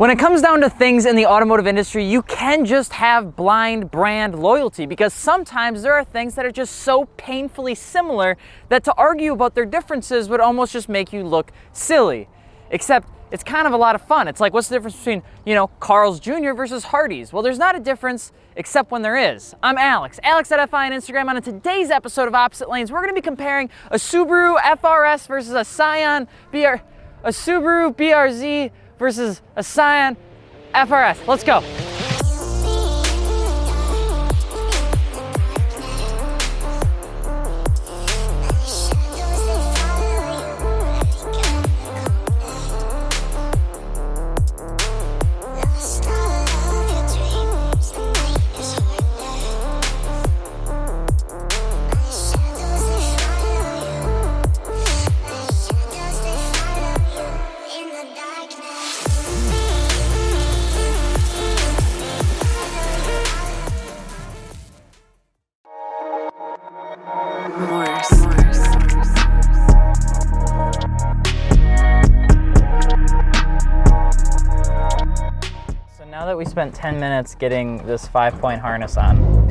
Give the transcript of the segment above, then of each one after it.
When it comes down to things in the automotive industry, you can just have blind brand loyalty because sometimes there are things that are just so painfully similar that to argue about their differences would almost just make you look silly. Except it's kind of a lot of fun. It's like, what's the difference between, Carl's Jr. versus Hardee's? Well, there's not a difference except when there is. I'm Alex at FI on Instagram, and on today's episode of Opposite Lanes, we're gonna be comparing a Subaru FRS versus a Subaru BRZ versus a Scion FRS. Let's go. Now that we spent 10 minutes getting this 5-point harness on,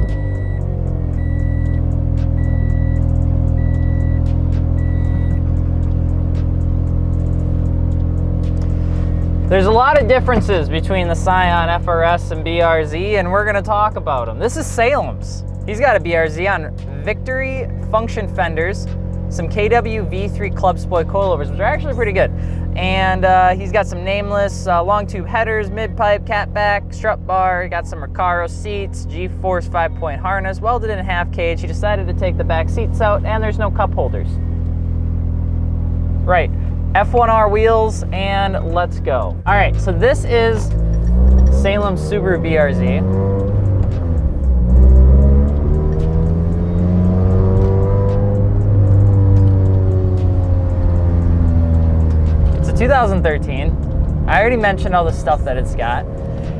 there's a lot of differences between the Scion FRS and BRZ, and we're gonna talk about them. This is Salem's. He's got a BRZ on Victory function fenders, some KW V3 club split coilovers, which are actually pretty good. And he's got some nameless long tube headers, mid-pipe, catback, strut bar, got some Recaro seats, G-force 5-point harness, welded in half cage. He decided to take the back seats out, and there's no cup holders. Right, F1R wheels, and let's go. All right, so this is Salem's Subaru BRZ. It's a 2013. I already mentioned all the stuff that it's got.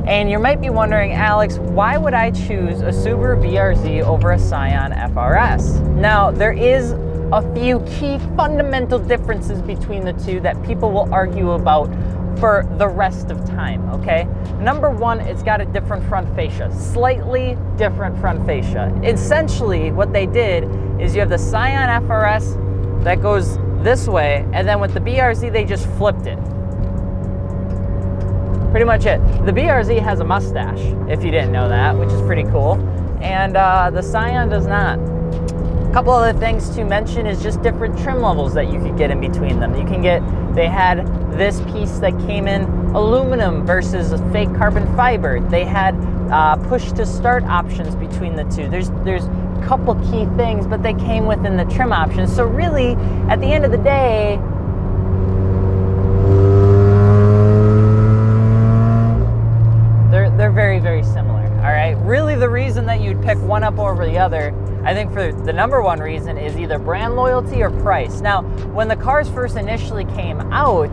And you might be wondering, Alex, why would I choose a Subaru BRZ over a Scion FRS? Now, there is a few key fundamental differences between the two that people will argue about for the rest of time, okay? Number one, it's got a different front fascia, slightly different front fascia. Essentially, what they did is you have the Scion FRS that goes this way, and then with the BRZ, they just flipped it. Pretty much it. The BRZ has a mustache, if you didn't know that, which is pretty cool, and the Scion does not. A couple other things to mention is just different trim levels that you could get in between them. They had this piece that came in aluminum versus a fake carbon fiber. They had push to start options between the two. There's a couple key things, but they came within the trim options. So really, at the end of the day, they're very, very similar, all right? Really, the reason that you'd pick one up over the other, I think for the number one reason, is either brand loyalty or price. Now, when the cars first initially came out,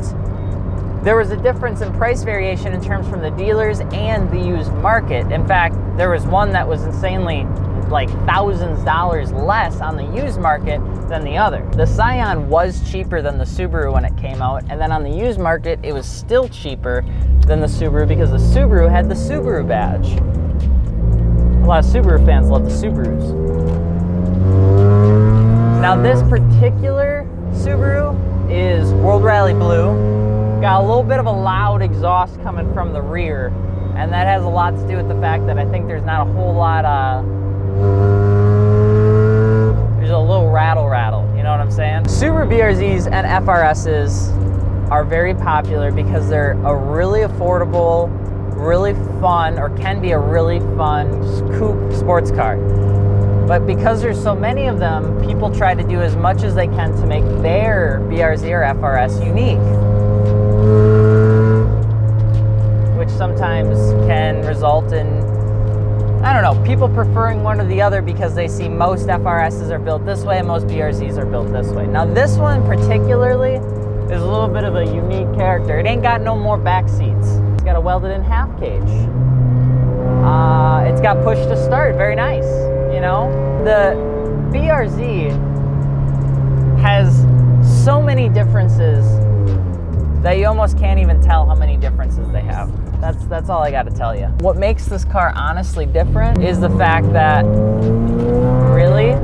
there was a difference in price variation in terms from the dealers and the used market. In fact, there was one that was insanely, like thousands of dollars less on the used market than the other. The Scion was cheaper than the Subaru when it came out, and then on the used market, it was still cheaper than the Subaru because the Subaru had the Subaru badge. A lot of Subaru fans love the Subarus. Now this particular Subaru is World Rally Blue. Got a little bit of a loud exhaust coming from the rear, and that has a lot to do with the fact that I think there's not a whole lot there's a little rattle, you know what I'm saying? Subaru BRZs and FRSs are very popular because they're a really affordable, really fun, or can be a really fun coupe sports car. But because there's so many of them, people try to do as much as they can to make their BRZ or FRS unique, which sometimes can result in, I don't know, people preferring one or the other because they see most FRSs are built this way and most BRZs are built this way. Now this one particularly is a little bit of a unique character. It ain't got no more back seats. It's got a welded in half cage. It's got push to start, very nice, you know? The BRZ has so many differences that you almost can't even tell how many differences they have. That's all I got to tell you. What makes this car honestly different is the fact that, really,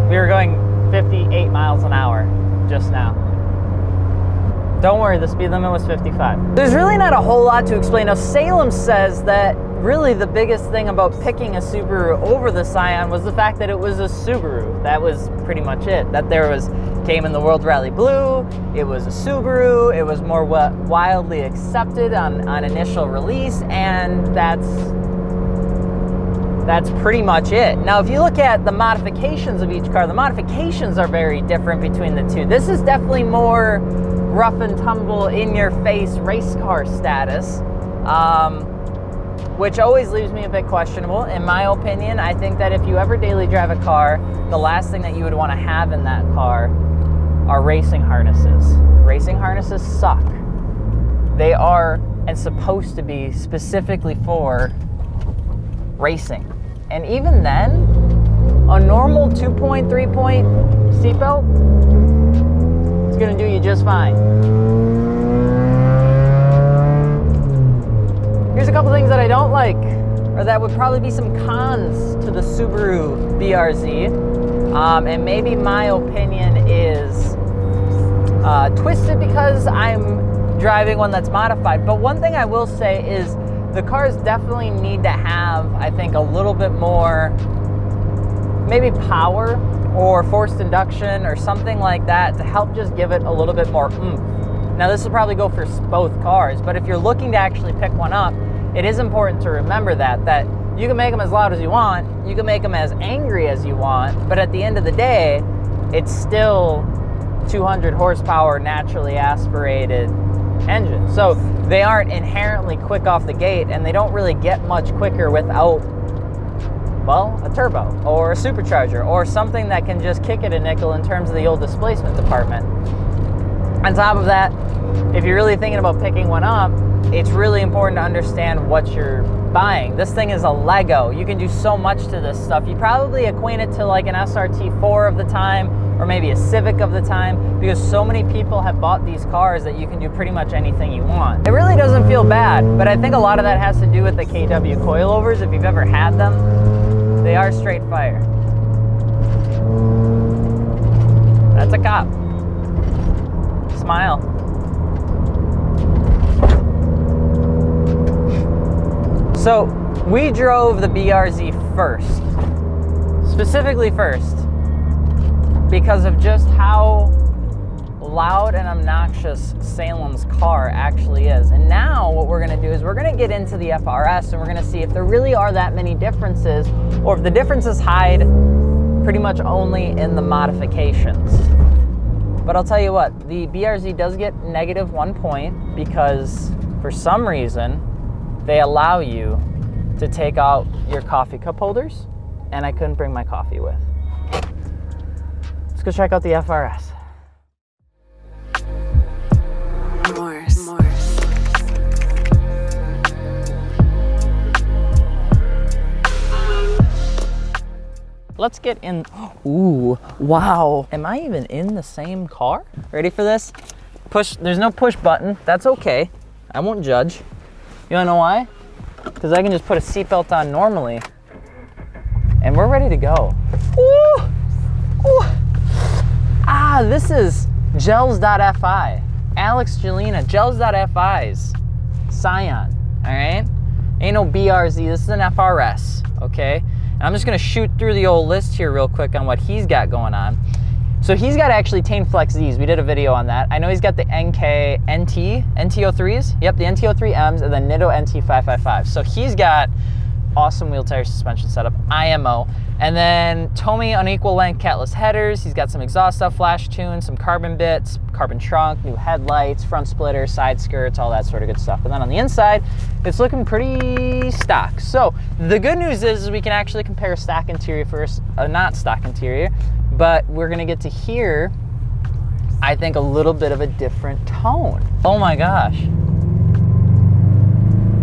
we were going 58 miles an hour just now. Don't worry, the speed limit was 55. There's really not a whole lot to explain. Now, Salem says that really the biggest thing about picking a Subaru over the Scion was the fact that it was a Subaru. That was pretty much it. That came in the World Rally Blue, it was a Subaru, it was more wildly accepted on initial release, and that's pretty much it. Now, if you look at the modifications of each car, the modifications are very different between the two. This is definitely more rough and tumble, in-your-face race car status, which always leaves me a bit questionable. In my opinion, I think that if you ever daily drive a car, the last thing that you would want to have in that car are racing harnesses. Racing harnesses suck. They are and supposed to be specifically for racing. And even then, a normal 2-point, 3-point seatbelt is going to do you just fine. Here's a couple things that I don't like, or that would probably be some cons to the Subaru BRZ. And maybe my opinion is twisted because I'm driving one that's modified. But one thing I will say is the cars definitely need to have, I think, a little bit more, maybe power or forced induction or something like that to help just give it a little bit more oomph. Now, this will probably go for both cars, but if you're looking to actually pick one up, it is important to remember that you can make them as loud as you want, you can make them as angry as you want, but at the end of the day, it's still 200 horsepower naturally aspirated engine. So they aren't inherently quick off the gate, and they don't really get much quicker without, well, a turbo or a supercharger or something that can just kick it a nickel in terms of the old displacement department. On top of that, if you're really thinking about picking one up, it's really important to understand what you're buying. This thing is a Lego. You can do so much to this stuff. You probably equate it to like an SRT4 of the time, or maybe a Civic of the time, because so many people have bought these cars that you can do pretty much anything you want. It really doesn't feel bad, but I think a lot of that has to do with the KW coilovers. If you've ever had them, they are straight fire. That's a cop. Smile. So we drove the BRZ first, specifically first, because of just how loud and obnoxious Salem's car actually is. And now what we're gonna do is we're gonna get into the FRS and we're gonna see if there really are that many differences, or if the differences hide pretty much only in the modifications. But I'll tell you what, the BRZ does get -1 point because for some reason they allow you to take out your coffee cup holders, and I couldn't bring my coffee with. Let's go check out the FRS. Let's get in. Ooh, wow. Am I even in the same car? Ready for this? Push, there's no push button. That's okay. I won't judge. You wanna know why? Because I can just put a seatbelt on normally and we're ready to go. Ooh, ooh. Ah, this is Gels.fi. Alex Gelina, Gels.fi's Scion, all right? Ain't no BRZ, this is an FRS, okay? And I'm just gonna shoot through the old list here real quick on what he's got going on. So he's got actually Tane Flex Z's. We did a video on that. I know he's got the NT03s. Yep, the NT03Ms and the Nitto NT555. So he's got awesome wheel tire suspension setup, IMO. And then Tomy unequal length catless headers. He's got some exhaust stuff, flash tune, some carbon bits, carbon trunk, new headlights, front splitter, side skirts, all that sort of good stuff. And then on the inside, it's looking pretty stock. So the good news is we can actually compare stock interior versus not stock interior, but we're gonna get to hear I think, a little bit of a different tone. Oh my gosh.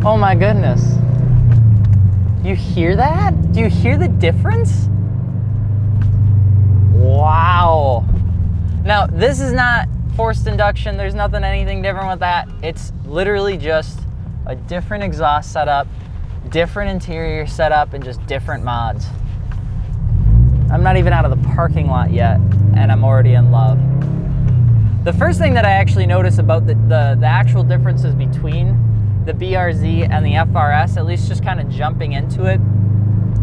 Oh my goodness. Do you hear that? Do you hear the difference? Wow. Now, this is not forced induction. There's anything different with that. It's literally just a different exhaust setup, different interior setup, and just different mods. I'm not even out of the parking lot yet, and I'm already in love. The first thing that I actually notice about the actual differences between the BRZ and the FRS, at least just kind of jumping into it,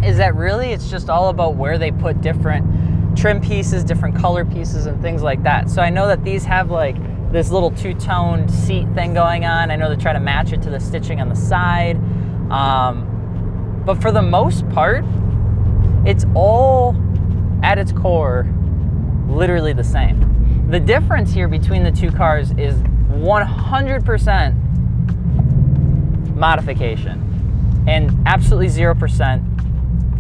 is that really it's just all about where they put different trim pieces, different color pieces, and things like that. So I know that these have like this little two-toned seat thing going on. I know they try to match it to the stitching on the side. But for the most part, it's all at its core literally the same. The difference here between the two cars is 100% modification and absolutely 0%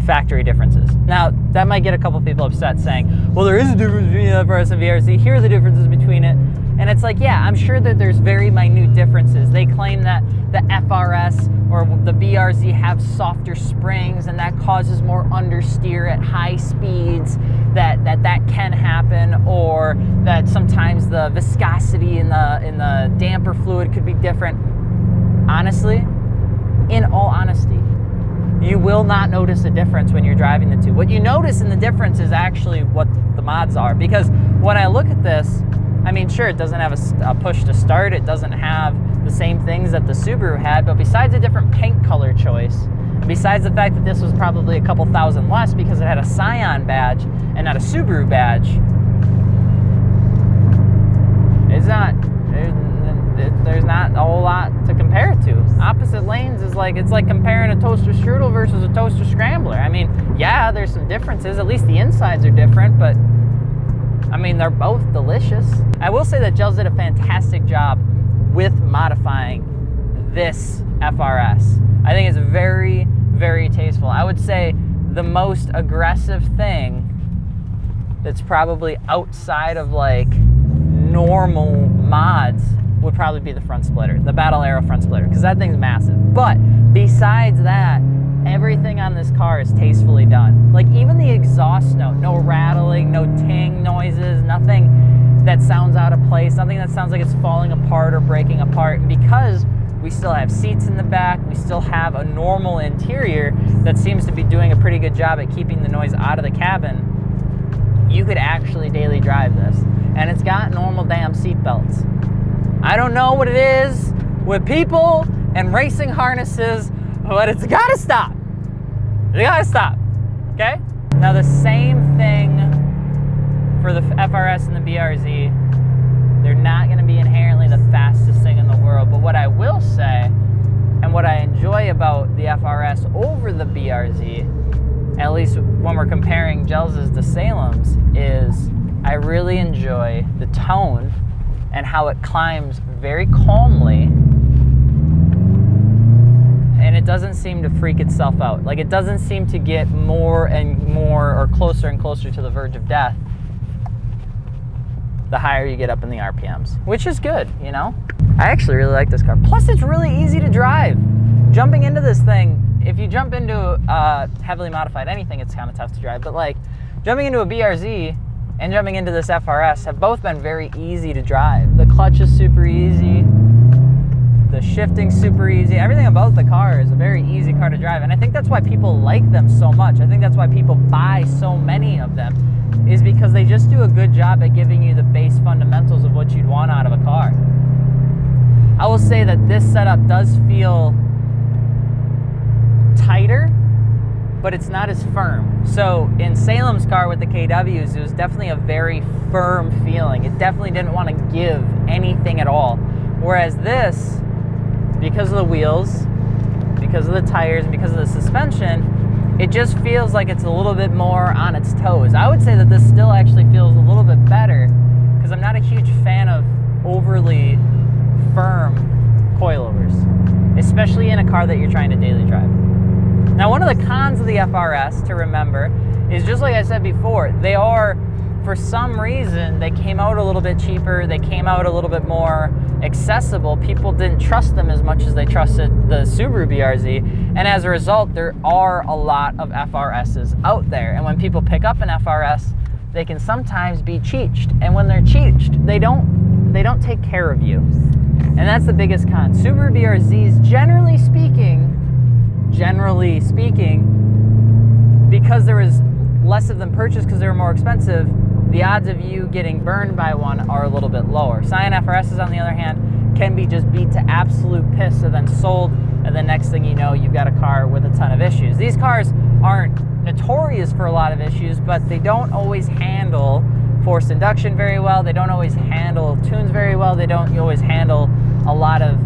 factory differences. Now, that might get a couple people upset saying, well, there is a difference between the FRS and BRZ. Here are the differences between it. And it's like, yeah, I'm sure that there's very minute differences. They claim that the FRS or the BRZ have softer springs and that causes more understeer at high speeds, that can happen, or that sometimes the viscosity in the damper fluid could be different. Honestly, in all honesty, you will not notice a difference when you're driving the two. What you notice in the difference is actually what the mods are. Because when I look at this, I mean, sure, it doesn't have a push to start. It doesn't have the same things that the Subaru had. But besides a different paint color choice, besides the fact that this was probably a couple thousand less because it had a Scion badge and not a Subaru badge, there's not a whole lot to compare it to. Opposite lanes is like, it's like comparing a toaster strudel versus a toaster scrambler. I mean, yeah, there's some differences. At least the insides are different, but I mean, they're both delicious. I will say that Gels did a fantastic job with modifying this FRS. I think it's very, very tasteful. I would say the most aggressive thing that's probably outside of like normal mods would probably be the front splitter, the Battle Arrow front splitter, because that thing's massive. But besides that, everything on this car is tastefully done. Like even the exhaust note, no rattling, no ting noises, nothing that sounds out of place, nothing that sounds like it's falling apart or breaking apart. And because we still have seats in the back, we still have a normal interior that seems to be doing a pretty good job at keeping the noise out of the cabin, you could actually daily drive this. And it's got normal damn seat belts. I don't know what it is with people and racing harnesses, but it's gotta stop. It gotta stop, okay? Now the same thing for the FRS and the BRZ. They're not gonna be inherently the fastest thing in the world, but what I will say, and what I enjoy about the FRS over the BRZ, at least when we're comparing Gels' to Salem's, is I really enjoy the tone and how it climbs very calmly, and it doesn't seem to freak itself out. Like, it doesn't seem to get more and more or closer and closer to the verge of death the higher you get up in the RPMs, which is good, you know? I actually really like this car. Plus, it's really easy to drive. Jumping into this thing, if you jump into heavily modified anything, it's kind of tough to drive, but like jumping into a BRZ and jumping into this FRS have both been very easy to drive. The clutch is super easy, the shifting's super easy. Everything about the car is a very easy car to drive, and I think that's why people like them so much. I think that's why people buy so many of them, is because they just do a good job at giving you the base fundamentals of what you'd want out of a car. I will say that this setup does feel tighter, but it's not as firm. So in Salem's car with the KWs, it was definitely a very firm feeling. It definitely didn't want to give anything at all. Whereas this, because of the wheels, because of the tires, because of the suspension, it just feels like it's a little bit more on its toes. I would say that this still actually feels a little bit better, because I'm not a huge fan of overly firm coilovers, especially in a car that you're trying to daily drive. Now, one of the cons of the FRS to remember is, just like I said before, they are for some reason, they came out a little bit cheaper, they came out a little bit more accessible. People didn't trust them as much as they trusted the Subaru BRZ, and as a result, there are a lot of FRSs out there. And when people pick up an FRS, they can sometimes be cheeched, and when they're cheeched, they don't take care of you. And that's the biggest con. Subaru BRZs, generally speaking, because there was less of them purchased because they were more expensive, the odds of you getting burned by one are a little bit lower. Scion FRSs, on the other hand, can be just beat to absolute piss and then sold, and the next thing you know, you've got a car with a ton of issues. These cars aren't notorious for a lot of issues, but they don't always handle forced induction very well. They don't always handle tunes very well. They don't always handle a lot of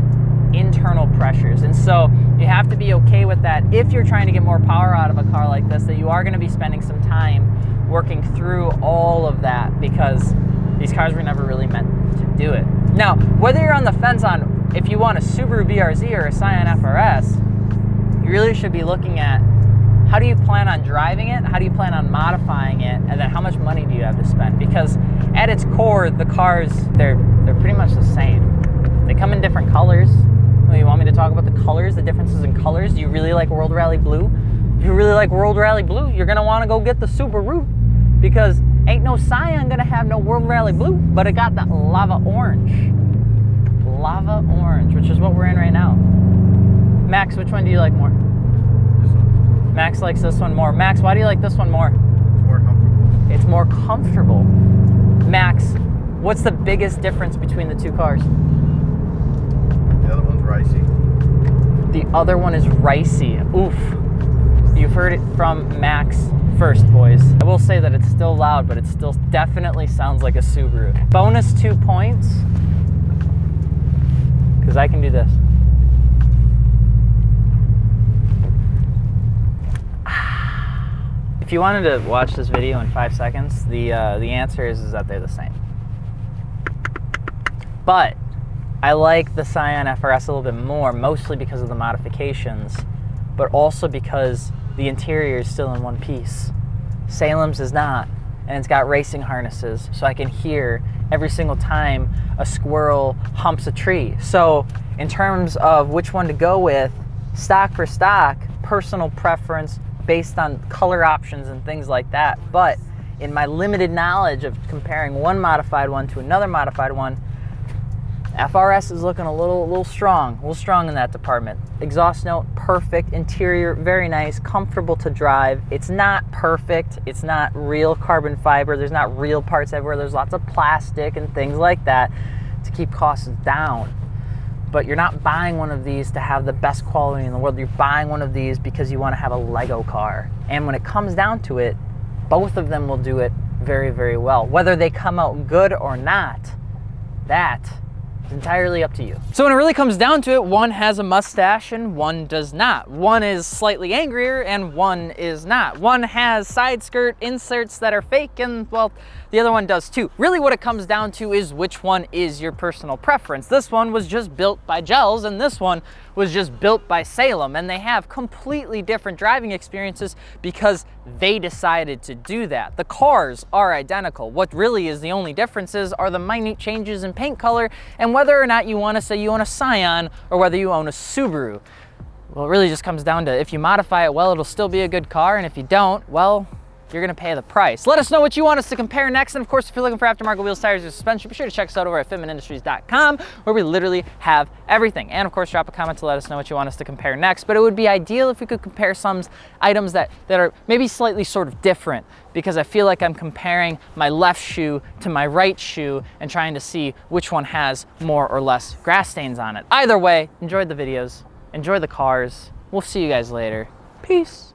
internal pressures. And so you have to be okay with that if you're trying to get more power out of a car like this, that you are going to be spending some time working through all of that, because these cars were never really meant to do it. Now, whether you're on the fence on if you want a Subaru BRZ or a Scion FRS, you really should be looking at how do you plan on driving it, how do you plan on modifying it, and then how much money do you have to spend? Because at its core, the cars, they're pretty much the same. They come in different colors. You want me to talk about the colors, the differences in colors? Do you really like World Rally Blue? If you really like World Rally Blue, you're gonna wanna go get the Subaru, because ain't no Scion gonna have no World Rally Blue, but it got that lava orange. Lava orange, which is what we're in right now. Max, which one do you like more? This one. Max likes this one more. Max, why do you like this one more? It's more comfortable. It's more comfortable. Max, what's the biggest difference between the two cars? The other one's ricey. The other one is ricey. Oof. You've heard it from Max first, boys. I will say that it's still loud, but it still definitely sounds like a Subaru. Bonus 2 points, because I can do this. If you wanted to watch this video in 5 seconds, the answer is that they're the same. But I like the Scion FRS a little bit more, mostly because of the modifications, but also because the interior is still in one piece. Salem's is not, and it's got racing harnesses, so I can hear every single time a squirrel humps a tree. So in terms of which one to go with, stock for stock, personal preference based on color options and things like that. But in my limited knowledge of comparing one modified one to another modified one, FRS is looking a little strong in that department. Exhaust note, perfect. Interior, very nice, comfortable to drive. It's not perfect. It's not real carbon fiber. There's not real parts everywhere. There's lots of plastic and things like that to keep costs down. But you're not buying one of these to have the best quality in the world. You're buying one of these because you want to have a Lego car. And when it comes down to it, both of them will do it very, very well. Whether they come out good or not, that it's entirely up to you. So when it really comes down to it, one has a mustache and one does not. One is slightly angrier and one is not. One has side skirt inserts that are fake, and well, the other one does too. Really what it comes down to is which one is your personal preference. This one was just built by Gels and this one was just built by Salem, and they have completely different driving experiences because they decided to do that. The cars are identical. What really is the only differences are the minute changes in paint color and whether or not you want to say you own a Scion or whether you own a Subaru. Well, it really just comes down to if you modify it well, it'll still be a good car, and if you don't, well, you're gonna pay the price. Let us know what you want us to compare next, and of course, if you're looking for aftermarket wheels, tires, or suspension, be sure to check us out over at fitmentindustries.com, where we literally have everything. And of course, drop a comment to let us know what you want us to compare next. But it would be ideal if we could compare some items that are maybe slightly sort of different, because I feel like I'm comparing my left shoe to my right shoe and trying to see which one has more or less grass stains on it. Either way, enjoy the videos, enjoy the cars. We'll see you guys later. Peace.